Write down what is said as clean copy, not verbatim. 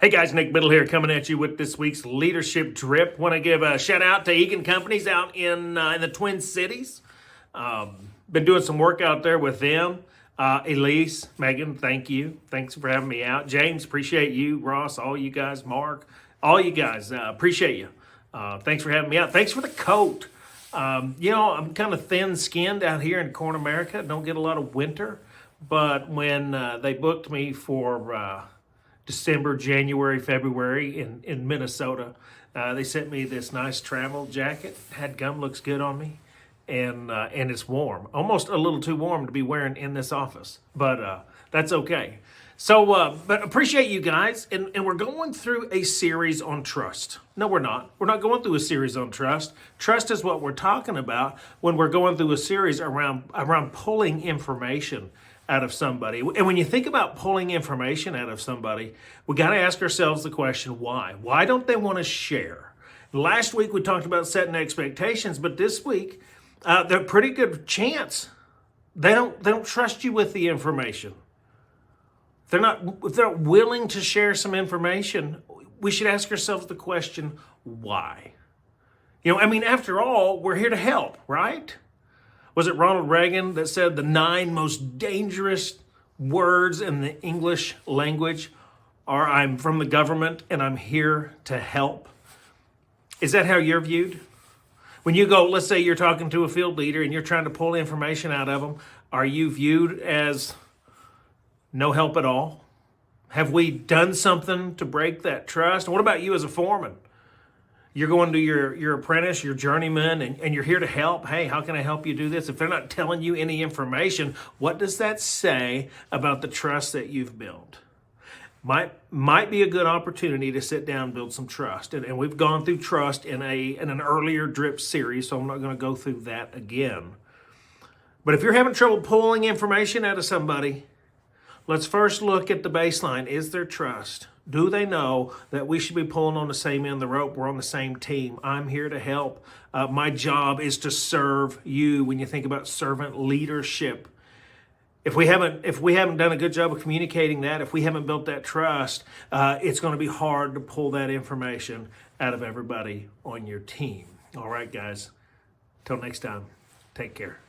Hey guys, Nic Bittle here coming at you with this week's Leadership D.R.I.P. Want to give a shout out to Egan Companies out in the Twin Cities. Been doing some work out there with them. Elise, Megan, thank you. Thanks for having me out. James, appreciate you. Ross, all you guys. Mark, all you guys, appreciate you. Thanks for having me out. Thanks for the coat. I'm kind of thin-skinned out here in Corn America. Don't get a lot of winter. But when they booked me for December, January, February in Minnesota, they sent me this nice travel jacket. Had gum, looks good on me, and it's warm. Almost a little too warm to be wearing in this office, but that's okay. So, but appreciate you guys, and we're going through a series on trust. No, we're not. We're not going through a series on trust. Trust is what we're talking about when we're going through a series around pulling information out of somebody. And when you think about pulling information out of somebody, we got to ask ourselves the question, why? Why don't they want to share? Last week we talked about setting expectations, but this week, there's a pretty good chance they don't trust you with the information. If they're not willing to share some information, we should ask ourselves the question, why? After all, we're here to help, right? Was it Ronald Reagan that said the 9 most dangerous words in the English language are I'm from the government and I'm here to help? Is that how you're viewed? When you go, let's say you're talking to a field leader and you're trying to pull information out of them, are you viewed as no help at all? Have we done something to break that trust? What about you as a foreman? You're going to your apprentice, your journeyman, and you're here to help. Hey, how can I help you do this? If they're not telling you any information, what does that say about the trust that you've built? Might be a good opportunity to sit down and build some trust. And we've gone through trust in an earlier D.R.I.P. series, so I'm not going to go through that again. But if you're having trouble pulling information out of somebody, let's first look at the baseline. Is there trust? Do they know that we should be pulling on the same end of the rope? We're on the same team. I'm here to help. My job is to serve you. When you think about servant leadership, if we haven't done a good job of communicating that, if we haven't built that trust, it's going to be hard to pull that information out of everybody on your team. All right, guys. Till next time, take care.